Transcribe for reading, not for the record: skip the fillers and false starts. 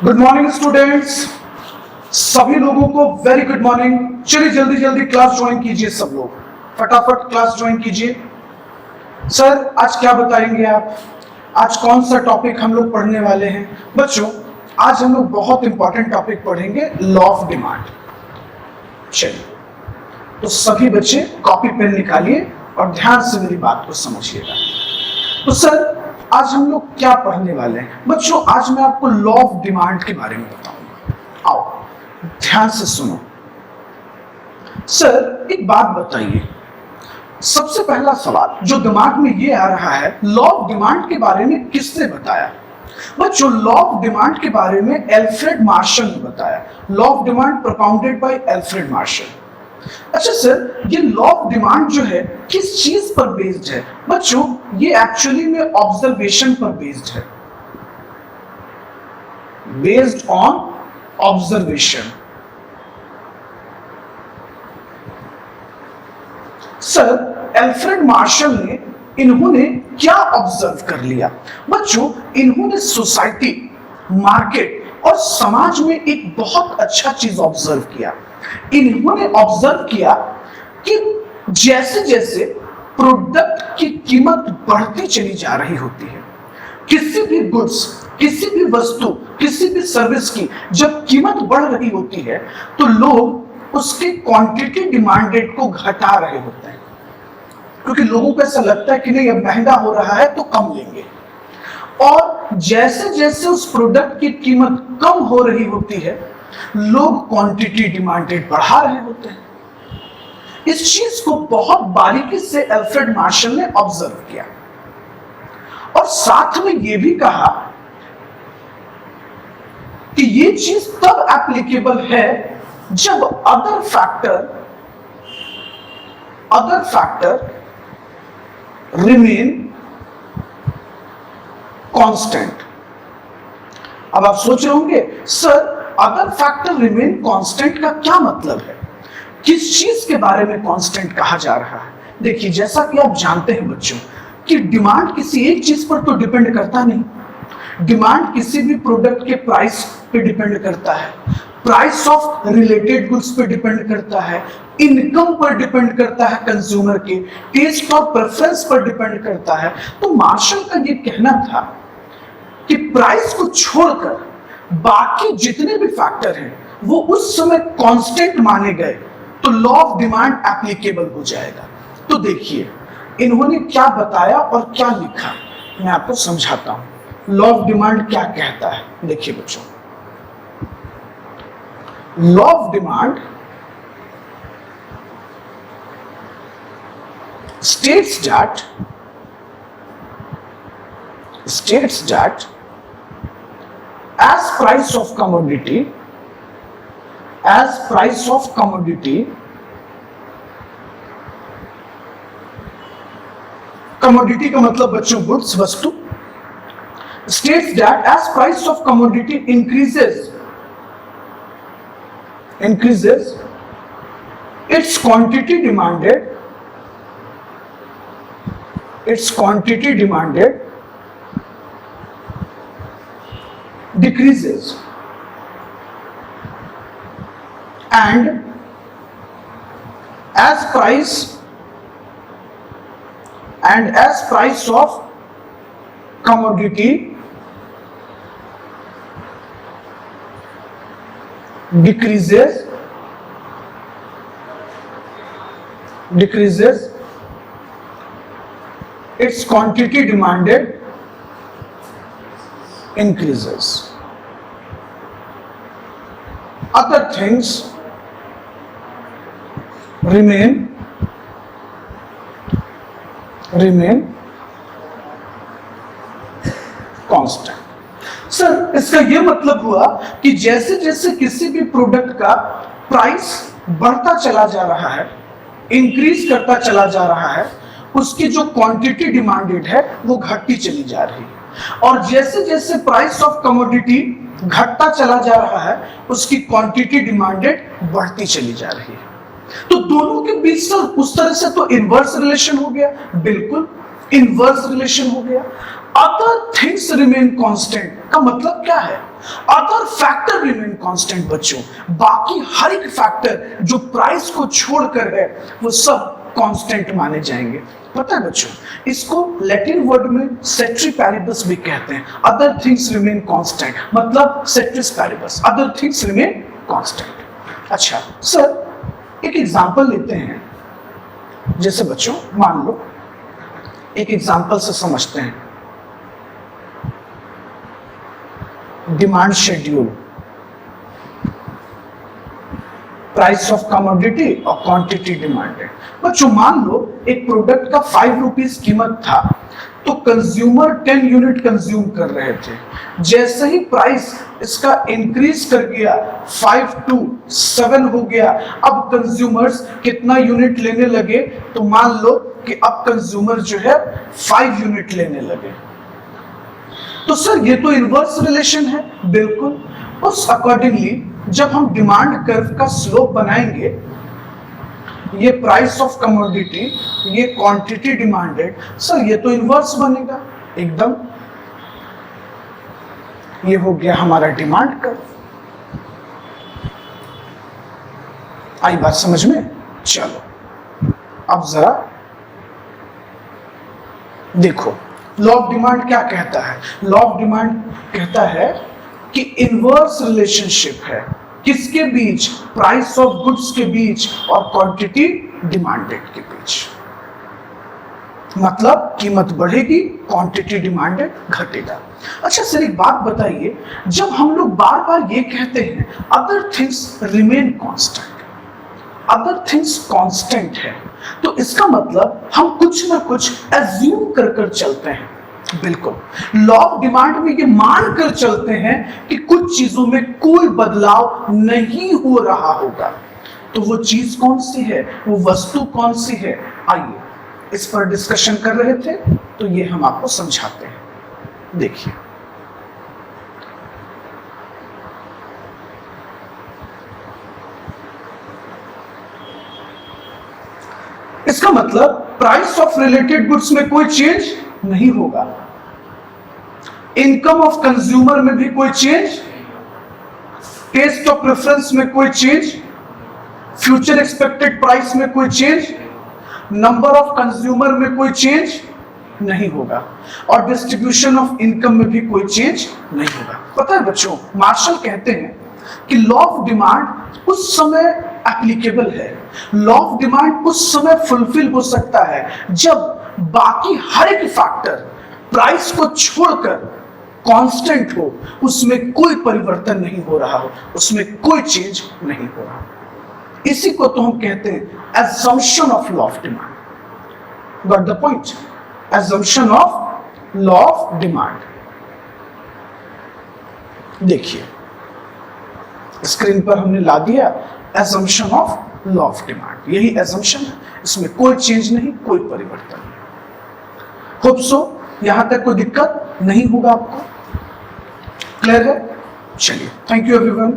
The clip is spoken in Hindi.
गुड मॉर्निंग स्टूडेंट्स, सभी लोगों को वेरी गुड मॉर्निंग। चलिए जल्दी जल्दी क्लास ज्वाइन कीजिए, सब लोग फटाफट क्लास ज्वाइन कीजिए। सर आज क्या बताएंगे आप? आज कौन सा टॉपिक हम लोग पढ़ने वाले हैं? बच्चों आज हम लोग बहुत इंपॉर्टेंट टॉपिक पढ़ेंगे, लॉ ऑफ डिमांड। चलिए तो सभी बच्चे कॉपी पेन निकालिए और ध्यान से मेरी बात को समझिएगा। तो सर आज हम लोग क्या पढ़ने वाले हैं? बच्चों आज मैं आपको लॉ ऑफ डिमांड के बारे में बताऊंगा। आओ ध्यान से सुनो। सर एक बात बताइए, सबसे पहला सवाल जो दिमाग में ये आ रहा है, लॉ ऑफ डिमांड के बारे में किसने बताया? बच्चों लॉ ऑफ डिमांड के बारे में एल्फ्रेड मार्शल ने बताया। Law of demand propounded bye Alfred Marshall. अच्छा सर ये लॉ ऑफ डिमांड जो है किस चीज पर बेस्ड है? बच्चों ये एक्चुअली में ऑब्जर्वेशन पर बेस्ड है, based on observation. Sir Alfred Marshall ने इन्होंने क्या ऑब्जर्व कर लिया? बच्चों इन्होंने सोसाइटी, मार्केट और समाज में एक बहुत अच्छा चीज ऑब्जर्व किया। इन्होंने ऑब्जर्व किया कि जैसे जैसे प्रोडक्ट की कीमत बढ़ती चली जा रही होती है, किसी भी गुड्स, किसी भी वस्तु, किसी भी सर्विस की जब कीमत बढ़ रही होती है तो लोग उसकी क्वांटिटी डिमांडेड को घटा रहे होते हैं, क्योंकि लोगों को ऐसा लगता है कि नहीं अब महंगा हो रहा है तो कम लेंगे। और जैसे जैसे उस प्रोडक्ट की कीमत कम हो रही होती है लोग क्वांटिटी डिमांडेड बढ़ा रहे होते हैं। इस चीज को बहुत बारीकी से एल्फ्रेड मार्शल ने ऑब्जर्व किया और साथ में यह भी कहा कि यह चीज तब एप्लीकेबल है जब अदर फैक्टर रिमेन कांस्टेंट। अब आप सोच रहे होंगे sir other factor remain constant का क्या मतलब है? किस चीज के बारे में कांस्टेंट कहा जा रहा है? देखिए जैसा कि आप जानते हैं बच्चों कि डिमांड किसी एक चीज पर तो डिपेंड करता नहीं। डिमांड किसी भी प्रोडक्ट के प्राइस पे डिपेंड करता है, प्राइस ऑफ रिलेटेड गुड्स पे डिपेंड करता है, इनकम पर डिपेंड करता है, कंज्यूमर के टेस्ट और प्रेफरेंस पर डिपेंड करता है। तो मार्शल का ये कहना था कि प्राइस को छोड़कर बाकी जितने भी फैक्टर हैं वो उस समय कांस्टेंट माने गए तो लॉ ऑफ डिमांड एप्लीकेबल हो जाएगा। तो देखिए इन्होंने क्या बताया और क्या लिखा, मैं आपको समझाता हूं लॉ ऑफ डिमांड क्या कहता है। देखिए बच्चों, law of demand states that as price of commodity commodity का मतलब बच्चों गुड्स, वस्तु। states that as price of commodity increases its quantity demanded decreases and as price of commodity decreases its quantity demanded increases. Other things remain constant. Sir इसका यह मतलब हुआ कि जैसे जैसे किसी भी प्रोडक्ट का प्राइस बढ़ता चला जा रहा है, इंक्रीज करता चला जा रहा है, उसकी जो क्वांटिटी डिमांडेड है वो घटती चली जा रही है। और जैसे जैसे प्राइस ऑफ कमोडिटी घटता चला जा रहा है उसकी क्वांटिटी डिमांडेड बढ़ती चली जा रही है। तो दोनों के बीच सर उस तरह से तो इनवर्स रिलेशन हो गया, बिल्कुल इनवर्स रिलेशन हो गया। अदर थिंग्स रिमेन कांस्टेंट का मतलब क्या है? अदर फैक्टर रिमेन कांस्टेंट बच्चों, बाकी हर एक फैक्टर जो प्राइस को छोड़कर है वो सब कांस्टेंट माने जाएंगे। पता है बच्चों, इसको लैटिन वर्ड में सेट्री पैरिबस भी कहते हैं। अदर थिंग्स रिमेन कांस्टेंट मतलब ceteris paribus, other things remain constant. अच्छा सर, एक एग्जांपल लेते हैं। जैसे बच्चों मान लो, एक एग्जांपल से समझते हैं। Demand schedule, price of commodity और क्वांटिटी डिमांडेड। बच्चों मान लो एक प्रोडक्ट का 5 रुपीज कीमत था, तो कंज्यूमर 10 यूनिट कंज्यूम कर रहे थे। जैसे ही प्राइस इसका इंक्रीज कर गया, 5 to 7 हो गया, अब कंज्यूमर्स कितना यूनिट लेने लगे? तो मान लो कि अब कंज्यूमर जो है 5 यूनिट लेने लगे। तो सर ये तो इनवर्स रिलेशन है। बिल्कुल, उस अकॉर्डिंगली जब हम डिमांड कर्व का स्लोप बनाएंगे, ये प्राइस ऑफ कमोडिटी, ये क्वांटिटी डिमांडेड, सर ये तो इनवर्स बनेगा एकदम। ये हो गया हमारा डिमांड कर्व। आई बात समझ में? चलो अब जरा देखो, लॉ ऑफ डिमांड क्या कहता है? लॉ ऑफ डिमांड कहता है कि इनवर्स रिलेशनशिप है किसके बीच? प्राइस ऑफ गुड्स के बीच और क्वांटिटी डिमांडेड के बीच। मतलब कीमत बढ़ेगी, क्वांटिटी डिमांडेड घटेगा। अच्छा सर एक बात बताइए, जब हम लोग बार बार ये कहते हैं other things remain constant, other things constant है, तो इसका मतलब हम कुछ ना कुछ एज्यूम कर कर चलते हैं। बिल्कुल, लॉ ऑफ डिमांड में ये मान कर चलते हैं कि कुछ चीजों में कोई बदलाव नहीं हो रहा होगा। तो वो चीज कौन सी है, वो वस्तु कौन सी है? आइए इस पर डिस्कशन कर रहे थे, तो ये हम आपको समझाते हैं। देखिए, इसका मतलब प्राइस ऑफ रिलेटेड गुड्स में कोई चेंज नहीं होगा, इनकम ऑफ कंज्यूमर में भी कोई चेंज, टेस्ट ऑफ प्रेफरेंस में कोई चेंज, फ्यूचर एक्सपेक्टेड प्राइस में कोई चेंज, नंबर ऑफ कंज्यूमर में कोई चेंज नहीं होगा, और डिस्ट्रीब्यूशन ऑफ इनकम में भी कोई चेंज नहीं होगा। पता है बच्चों, मार्शल कहते हैं कि लॉ ऑफ डिमांड उस समय एप्लीकेबल है, लॉ ऑफ डिमांड उस समय फुलफिल हो सकता है जब बाकी हर एक फैक्टर प्राइस को छोड़कर कांस्टेंट हो, उसमें कोई परिवर्तन नहीं हो रहा हो, उसमें कोई चेंज नहीं हो रहा। इसी को तो हम कहते हैं assumption of law of demand। Got the point? Assumption of law of demand। देखिए स्क्रीन पर हमने ला दिया assumption of law of demand। यही assumption है, इसमें कोई चेंज नहीं, कोई परिवर्तन नहीं। होप सो यहां तक कोई दिक्कत नहीं होगा आपको। क्लियर है? चलिए, थैंक यू एवरीवन।